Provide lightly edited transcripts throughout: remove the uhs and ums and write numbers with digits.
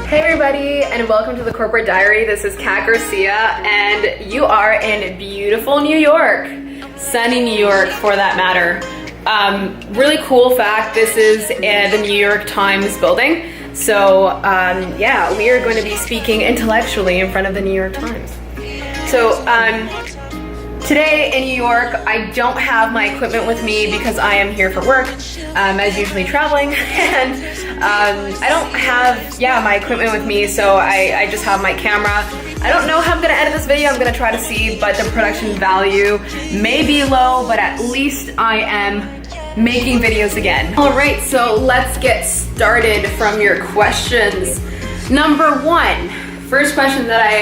Hey everybody, and welcome to the Corporate Diary. This is Kat Garcia, and you are in beautiful New York. Sunny New York, for that matter. Really cool fact, this is the New York Times building. So yeah, we are going to be speaking intellectually in front of the New York Times. So today in New York, I don't have my equipment with me because I am here for work, as usually traveling, and I don't have, my equipment with me, so I just have my camera. I don't know how I'm gonna edit this video, I'm gonna try to see, but the production value may be low, but at least I am making videos again. All right, so let's get started from your questions. Number one, first question that I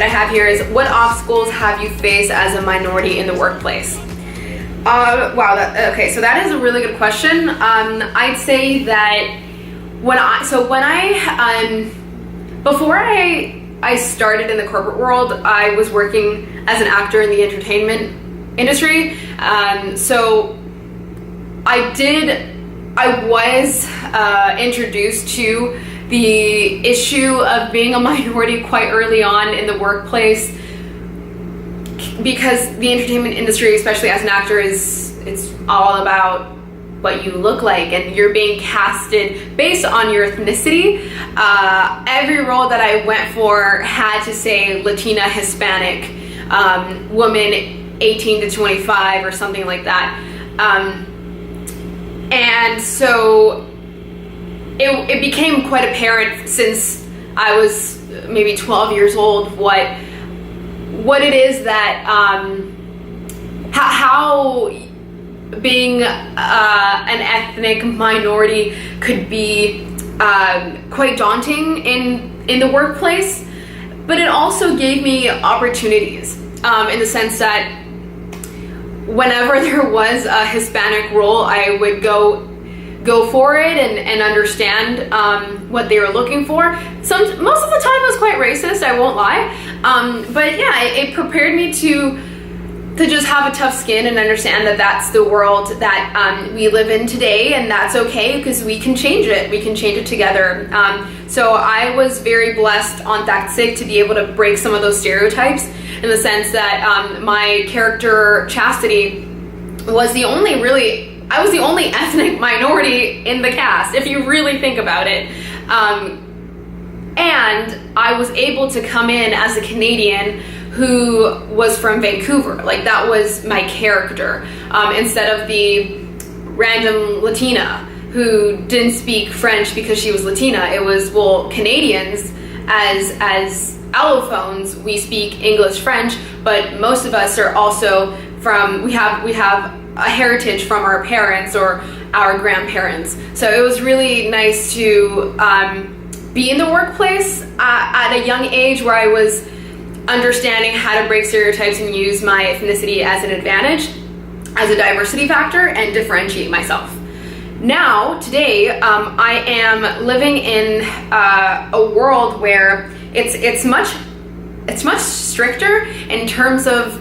have here is, what obstacles have you faced as a minority in the workplace? Wow, okay, so that is a really good question. I'd say that before I started in the corporate world, I was working as an actor in the entertainment industry. So I was introduced to the issue of being a minority quite early on in the workplace, because the entertainment industry, especially as an actor, it's all about what you look like, and you're being casted based on your ethnicity. Every role that I went for had to say Latina, Hispanic, woman 18 to 25 or something like that. And so it became quite apparent since I was maybe 12 years old what it is that how being an ethnic minority could be quite daunting in the workplace, but it also gave me opportunities in the sense that whenever there was a Hispanic role, I would go for it and understand what they were looking for. Most of the time it was quite racist, I won't lie, but yeah, it prepared me to just have a tough skin and understand that that's the world that we live in today, and that's okay because we can change it. We can change it together. So I was very blessed on that sake to be able to break some of those stereotypes, in the sense that my character Chastity was I was the only ethnic minority in the cast, if you really think about it. And I was able to come in as a Canadian who was from Vancouver. Like, that was my character, instead of the random Latina who didn't speak French because she was Latina. It was, well, Canadians as allophones, we speak English, French, but most of us are also from, we have a heritage from our parents or our grandparents. So it was really nice to be in the workplace at a young age, where I was understanding how to break stereotypes and use my ethnicity as an advantage, as a diversity factor, and differentiate myself. Now, today, I am living in a world where it's much stricter in terms of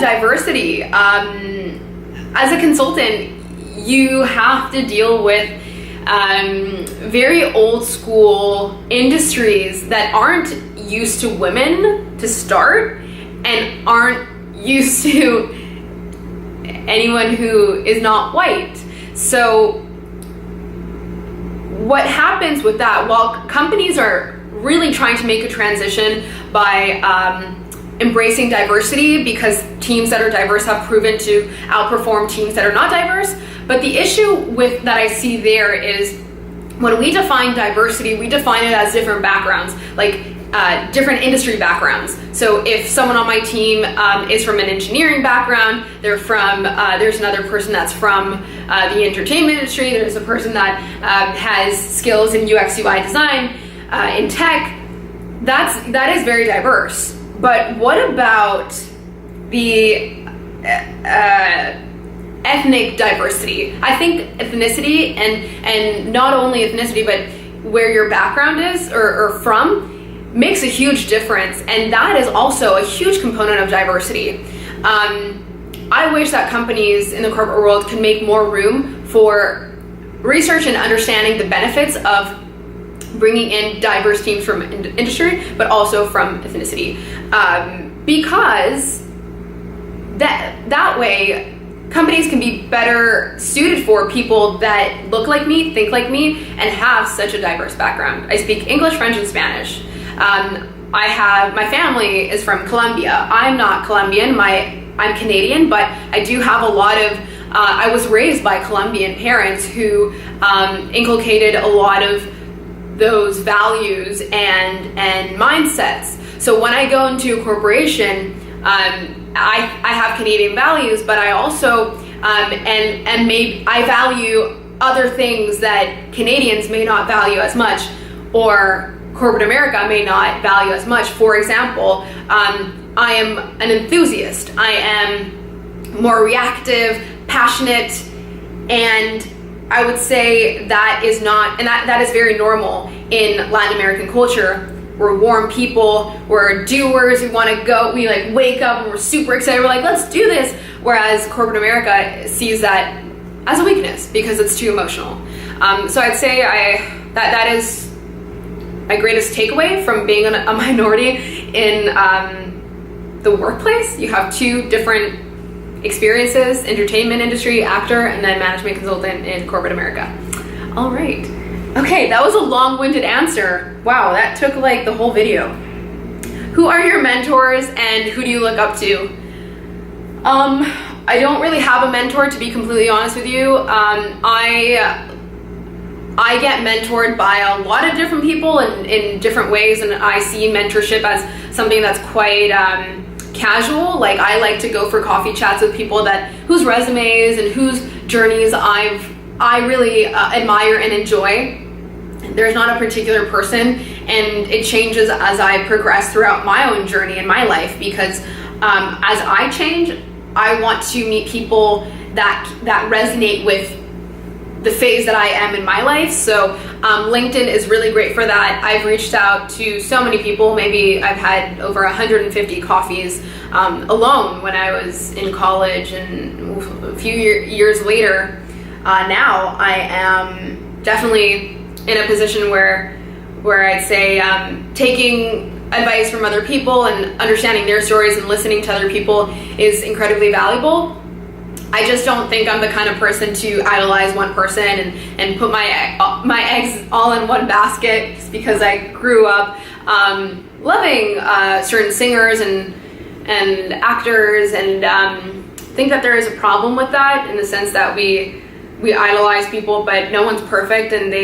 diversity. As a consultant, you have to deal with very old school industries that aren't used to women to start, and aren't used to anyone who is not white. So what happens with that, while companies are really trying to make a transition by embracing diversity, because teams that are diverse have proven to outperform teams that are not diverse, but the issue that I see there is, when we define diversity, we define it as different backgrounds, like different industry backgrounds. So if someone on my team is from an engineering background, there's another person that's from the entertainment industry, there's a person that has skills in UX UI design, in tech, that is very diverse. But what about the ethnic diversity? I think ethnicity, and not only ethnicity, but where your background is or from, makes a huge difference, and that is also a huge component of diversity. I wish that companies in the corporate world could make more room for research and understanding the benefits of bringing in diverse teams from industry, but also from ethnicity, because that way companies can be better suited for people that look like me, think like me, and have such a diverse background. I speak English, French, and Spanish. My family is from Colombia. I'm not Colombian, I'm Canadian, but I do have a lot of, I was raised by Colombian parents who inculcated a lot of those values and mindsets. So when I go into a corporation, I have Canadian values, but I also I value other things that Canadians may not value as much, or corporate America may not value as much. For example, I am an enthusiast. I am more reactive, passionate, and I would say that is not, and that is very normal in Latin American culture. We're warm people, we're doers, we want to go, we like wake up and we're super excited, we're like, let's do this. Whereas corporate America sees that as a weakness because it's too emotional. So I'd say that is my greatest takeaway from being a minority in the workplace. You have two different experiences: entertainment industry, actor, and then management consultant in corporate America. All right. Okay, that was a long-winded answer. Wow, that took like the whole video. Who are your mentors and who do you look up to? I don't really have a mentor, to be completely honest with you. I get mentored by a lot of different people in different ways, and I see mentorship as something that's quite casual. Like, I like to go for coffee chats with people whose resumes and whose journeys I really admire and enjoy. There's not a particular person, and it changes as I progress throughout my own journey in my life, because as I change, I want to meet people that resonate with the phase that I am in my life. So LinkedIn is really great for that. I've reached out to so many people. Maybe I've had over 150 coffees alone when I was in college, and a few years later, now I am definitely in a position where I'd say taking advice from other people and understanding their stories and listening to other people is incredibly valuable. I just don't think I'm the kind of person to idolize one person and put my eggs all in one basket, just because I grew up loving certain singers and actors, and think that there is a problem with that, in the sense that we idolize people, but no one's perfect, and they